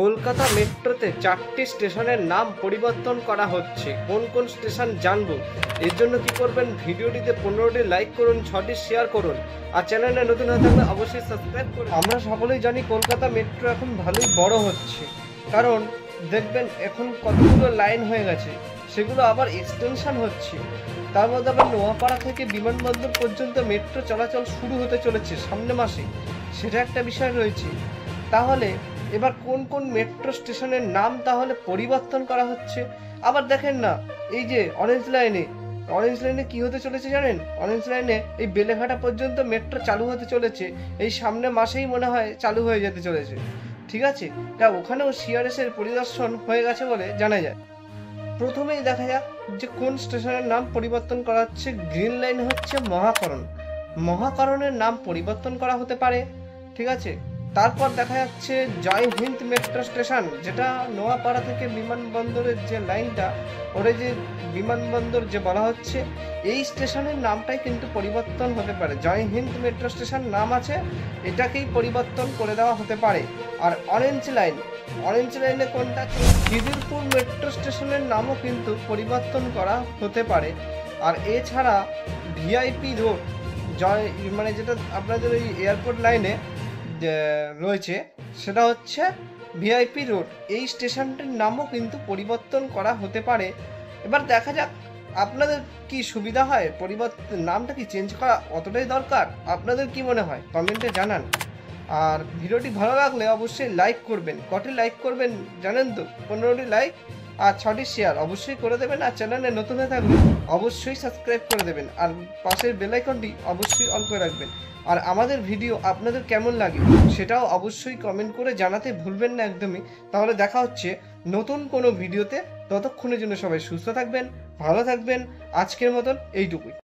কলকাতা মেট্রোতে 4টি স্টেশনের নাম পরিবর্তন করা হচ্ছে। কোন কোন স্টেশন জানবো? এর জন্য কি করবেন, ভিডিওটিতে 15টি লাইক করুন, 6টি শেয়ার করুন, আর চ্যানেলে নতুন হয়ে থাকলে অবশ্যই সাবস্ক্রাইব করুন। আমরা সকলেই জানি কলকাতা মেট্রো এখন ভালোই বড় হচ্ছে, কারণ দেখবেন এখন কতগুলো লাইন হয়ে গেছে, সেগুলো আবার এক্সটেনশন হচ্ছে। তার মধ্যে আবার নোয়াপাড়া থেকে বিমানবন্দর পর্যন্ত মেট্রো চলাচল শুরু হতে চলেছে সামনে মাসে, সেটা একটা বিষয় রয়েছে। তাহলে এবার কোন কোন মেট্রো স্টেশনের নাম তাহলে পরিবর্তন করা হচ্ছে? আবার দেখেন না, এই যে অরেঞ্জ লাইনে কি হতে চলেছে জানেন? অরেঞ্জ লাইনে এই বেলেঘাটা পর্যন্ত মেট্রো চালু হতে চলেছে, এই সামনে মাসেই মনে হয় চালু হয়ে যেতে চলেছে। ঠিক আছে, তা ওখানেও সিআরএস এর পরিদর্শন হয়ে গেছে বলে জানা যায়। প্রথমেই দেখা যাক যে কোন স্টেশনের নাম পরিবর্তন করা হচ্ছে। গ্রিন লাইন হচ্ছে মহাকরণের নাম পরিবর্তন করা হতে পারে। ঠিক আছে, তারপর দেখা যাচ্ছে জয় হিন্দ মেট্রো স্টেশন, যেটা নোয়াপাড়া থেকে বিমানবন্দরের যে লাইনটা, ওরে যে বিমানবন্দর যে বলা হচ্ছে, এই স্টেশনের নামটাই কিন্তু পরিবর্তন হতে পারে। জয় হিন্দ মেট্রো স্টেশন নাম আছে, এটাকেই পরিবর্তন করে দেওয়া হতে পারে। আর অরেঞ্জ লাইনে কোনটা? খিদিরপুর মেট্রো স্টেশনের নামও কিন্তু পরিবর্তন করা হতে পারে। আর এছাড়া ভিআইপি রোড, যেটা আপনাদের ওই এয়ারপোর্ট লাইনে রয়েছে, সেটা হচ্ছে ভিআইপি রোড, এই স্টেশনটির নামও কিন্তু পরিবর্তন করা হতে পারে। এবার দেখা যাক আপনাদের কি সুবিধা হয়, নামটা কি চেঞ্জ করা অতটাই দরকার? আপনাদের কি মনে হয় কমেন্টে জানান। আর ভিডিওটি ভালো লাগলে অবশ্যই লাইক করবেন। কটি লাইক করবেন জানেন তো? 15টি লাইক আর 6টি শেয়ার অবশ্যই করে দেবেন। আর চ্যানেলে নতুন হয়ে থাকলে অবশ্যই সাবস্ক্রাইব করে দেবেন, আর পাশের বেল আইকনটি অবশ্যই অন করে রাখবেন। আর আমাদের ভিডিও আপনাদের কেমন লাগে সেটাও অবশ্যই কমেন্ট করে জানাতে ভুলবেন না একদমই। তাহলে দেখা হচ্ছে নতুন কোনো ভিডিওতে। ততক্ষণের জন্য সবাই সুস্থ থাকবেন, ভালো থাকবেন। আজকের মতন এইটুকুই।